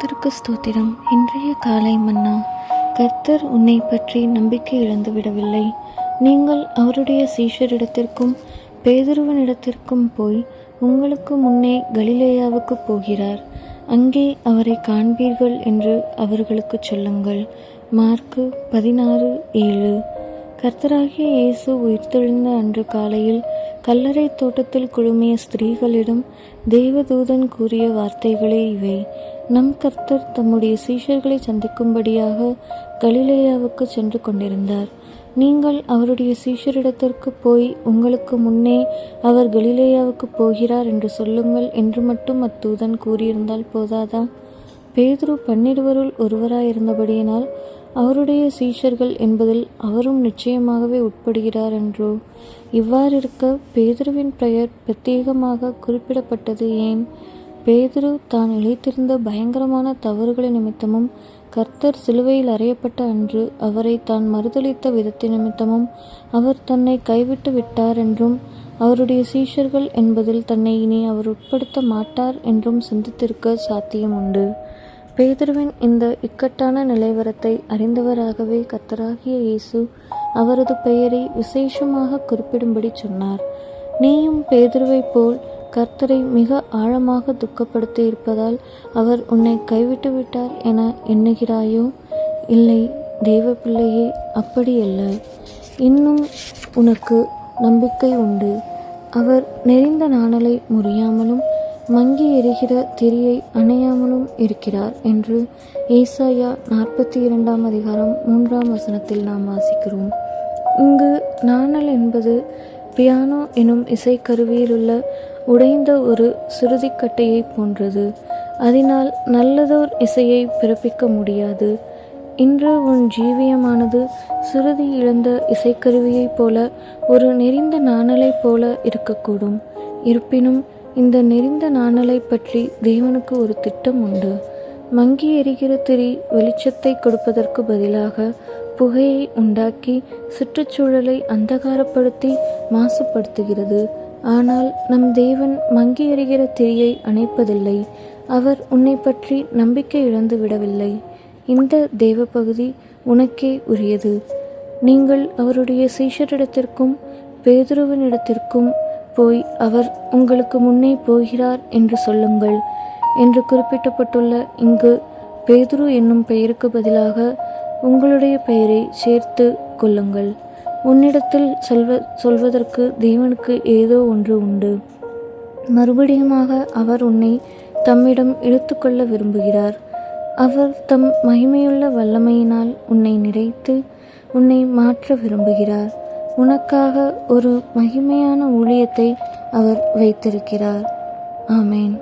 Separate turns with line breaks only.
கர்த்தருக்கு ஸ்தோத்திரம். இன்றைய காலை மன்னா. கர்த்தர் உன்னை பற்றி நம்பிக்கை இழந்து விடவில்லை. நீங்கள் அவருடைய சீஷரிடத்திற்கும் பேதுருவினிடத்திற்கும் போய் உங்களுக்கு முன்னே கலிலேயாவுக்கு போகிறார், அங்கே அவரை காண்பீர்கள் என்று அவர்களுக்கு சொல்லுங்கள். மார்க்கு 16:7. கர்த்தராகிய இயேசு உயிர்த்தெழுந்த அன்று காலையில் கல்லறை தோட்டத்தில் குழுமிய ஸ்திரீகளிடம் தேவதூதன் கூறிய வார்த்தைகளே இவை. நம் கர்த்தர் தம்முடைய சீஷர்களை சந்திக்கும்படியாக கலிலேயாவுக்கு சென்று கொண்டிருந்தார். நீங்கள் அவருடைய சீஷரிடத்திற்கு போய் உங்களுக்கு முன்னே அவர் கலிலேயாவுக்கு போகிறார் என்று சொல்லுங்கள் என்று மட்டும் அத்தூதன் கூறியிருந்தால் போதாதா? பேதுரு 12 ஒருவராயிருந்தபடியினால் அவருடைய சீஷர்கள் என்பதில் அவரும் நிச்சயமாகவே உட்படுகிறார் என்றோ? இவ்வாறிருக்க பேதுருவின் பெயர் பிரத்யேகமாக குறிப்பிடப்பட்டது ஏன்? பேதுரு தான் இழைத்திருந்த பயங்கரமான தவறுகளின் நிமித்தமும் கர்த்தர் சிலுவையில் அறையப்பட்ட அன்று அவரை தான் மறுதலித்த விதத்தின் நிமித்தமும் அவர் தன்னை கைவிட்டு விட்டார் என்றும் அவருடைய சீஷர்கள் என்பதில் தன்னை இனி அவர் உட்படுத்த மாட்டார் என்றும் சிந்தித்திருக்க சாத்தியம் உண்டு. பேதுருவின் இந்த இக்கட்டான நிலைவரத்தை அறிந்தவராகவே கர்த்தராகிய இயேசு அவரது பெயரை விசேஷமாக குறிப்பிடும்படி சொன்னார். நீயும் பேதுருவைப் போல் கர்த்தரை மிக ஆழமாக துக்கப்படுத்தி இருப்பதால் அவர் உன்னை கைவிட்டு விட்டார் என எண்ணுகிறாயோ? இல்லை தேவ பிள்ளையே, அப்படியல்ல. இன்னும் உனக்கு நம்பிக்கை உண்டு. அவர் நெரிந்த நாணலை முறியாமலும் மங்கி எரிகிற திரியை அணையாமலும் இருக்கிறார் என்று ஏசாயா 42:3 நாம் வாசிக்கிறோம். இங்கு நாணல் என்பது பியானோ எனும் இசைக்கருவியிலுள்ள உடைந்த ஒரு சுருதிக்கட்டையை போன்றது. அதனால் நல்லதோர் இசையை பிறப்பிக்க முடியாது. இன்று உன் ஜீவியமானது சுருதி இழந்த இசைக்கருவியைப் போல ஒரு நெரிந்த நாணலைப் போல இருக்கக்கூடும். இருப்பினும் இந்த நெரிந்த நாணலை பற்றி தேவனுக்கு ஒரு திட்டம் உண்டு. மங்கி எரிகிற திரி வெளிச்சத்தை கொடுப்பதற்கு பதிலாக புகையை உண்டாக்கி சுற்றுச்சூழலை அந்தகாரப்படுத்தி மாசுபடுத்துகிறது. ஆனால் நம் தேவன் மங்கி எரிகிற திரியை அணைப்பதில்லை. அவர் உன்னை பற்றி நம்பிக்கை இழந்து விடவில்லை. இந்த தேவ பகுதி உனக்கே உரியது. நீங்கள் அவருடைய சீஷரிடத்திற்கும் பேதுருவினிடத்திற்கும் போய் அவர் உங்களுக்கு முன்னே போகிறார் என்று சொல்லுங்கள் என்று குறிப்பிடப்பட்டுள்ள இங்கு பேதுரு என்னும் பெயருக்கு பதிலாக உங்களுடைய பெயரை சேர்த்து கொள்ளுங்கள். உன்னிடத்தில் சொல்வதற்கு தேவனுக்கு ஏதோ ஒன்று உண்டு. மறுபடியுமாக அவர் உன்னை தம்மிடம் இழுத்துக்கொள்ள விரும்புகிறார். அவர் தம் மகிமையுள்ள வல்லமையினால் உன்னை நிறைத்து உன்னை மாற்ற விரும்புகிறார். உனக்காக ஒரு மகிமையான ஊழியத்தை அவர் வைத்திருக்கிறார். ஆமேன்.